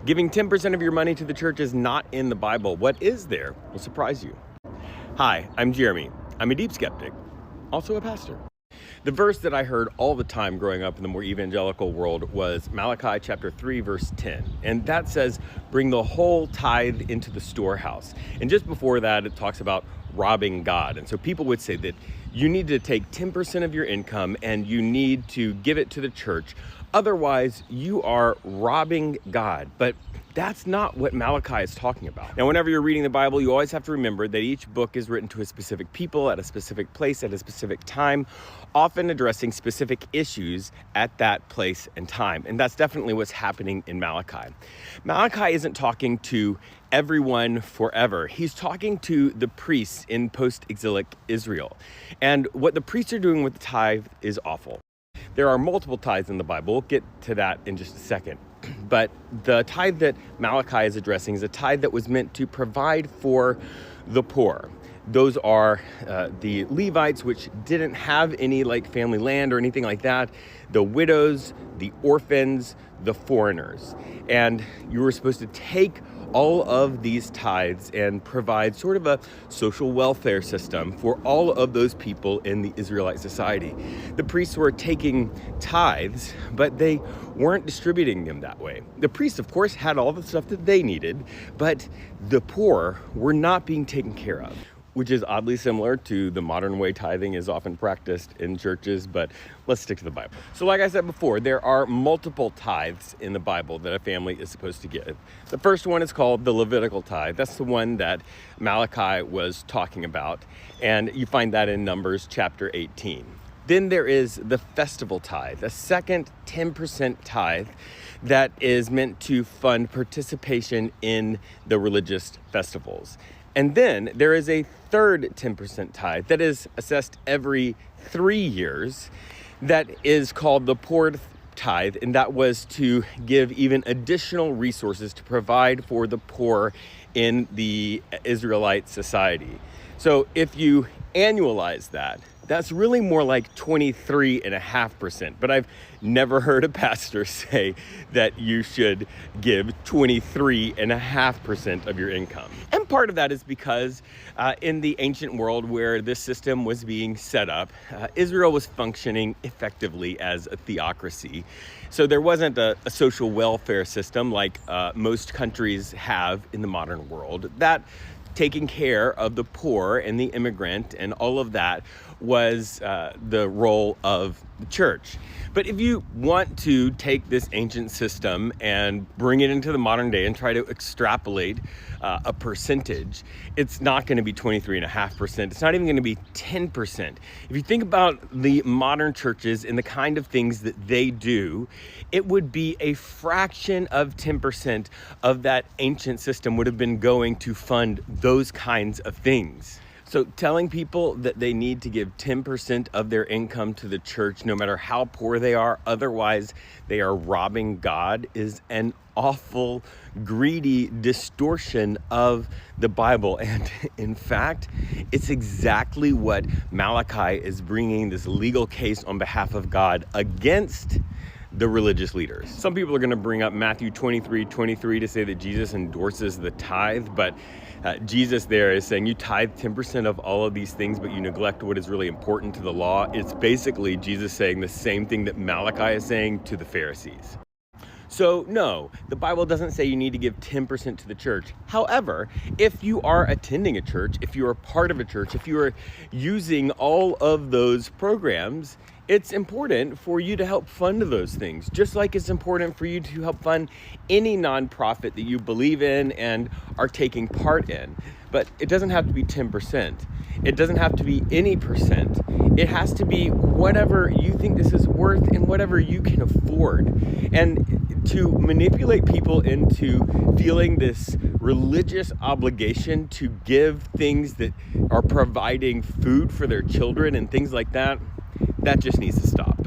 Giving 10% of your money to the church is not in the Bible. What is there will surprise you. Hi, I'm Jeremy. I'm a deep skeptic, also a pastor. The verse that I heard all the time growing up in the more evangelical world was Malachi chapter 3, verse 10. And that says, bring the whole tithe into the storehouse. And just before that, it talks about robbing God. And so people would say that you need to take 10% of your income and you need to give it to the church. Otherwise, you are robbing God. But that's not what Malachi is talking about. Now, whenever you're reading the Bible, you always have to remember that each book is written to a specific people at a specific place at a specific time, often addressing specific issues at that place and time. And that's definitely what's happening in Malachi. Malachi isn't talking to everyone forever. He's talking to the priests in post-exilic Israel. And what the priests are doing with the tithe is awful. There are multiple tithes in the Bible. We'll get to that in just a second. But the tithe that Malachi is addressing is a tithe that was meant to provide for the poor. Those are the Levites, which didn't have any like family land or anything like that, the widows, the orphans, the foreigners. And you were supposed to take all of these tithes and provide sort of a social welfare system for all of those people in the Israelite society. The priests were taking tithes, but they weren't distributing them that way. The priests, of course, had all the stuff that they needed, but the poor were not being taken care of, which is oddly similar to the modern way tithing is often practiced in churches, but let's stick to the Bible. So like I said before, there are multiple tithes in the Bible that a family is supposed to give. The first one is called the Levitical tithe. That's the one that Malachi was talking about, and you find that in Numbers chapter 18. Then there is the festival tithe, a second 10% tithe that is meant to fund participation in the religious festivals. And then there is a third 10% tithe that is assessed every 3 years that is called the poor tithe, and that was to give even additional resources to provide for the poor in the Israelite society. So if you annualize that, that's really more like 23.5%. But I've never heard a pastor say that you should give 23.5% of your income. And part of that is because in the ancient world where this system was being set up, Israel was functioning effectively as a theocracy. So there wasn't a social welfare system like most countries have in the modern world. That taking care of the poor and the immigrant and all of that was the role of the church. But if you want to take this ancient system and bring it into the modern day and try to extrapolate a percentage, it's not going to be 23.5%. It's not even going to be 10%. If you think about the modern churches and the kind of things that they do, it would be a fraction of 10% of that ancient system would have been going to fund those kinds of things. So telling people that they need to give 10% of their income to the church, no matter how poor they are, otherwise they are robbing God, is an awful, greedy distortion of the Bible. And in fact, it's exactly what Malachi is bringing this legal case on behalf of God against the religious leaders. Some people are going to bring up Matthew 23:23 to say that Jesus endorses the tithe, but Jesus there is saying you tithe 10% of all of these things, but you neglect what is really important to the law. It's basically Jesus saying the same thing that Malachi is saying to the Pharisees. So no, the Bible doesn't say you need to give 10% to the church. However, if you are attending a church, if you are part of a church, if you are using all of those programs, it's important for you to help fund those things, just like it's important for you to help fund any nonprofit that you believe in and are taking part in. But it doesn't have to be 10%. It doesn't have to be any percent. It has to be whatever you think this is worth and whatever you can afford. And to manipulate people into feeling this religious obligation to give things that are providing food for their children and things like that, that just needs to stop.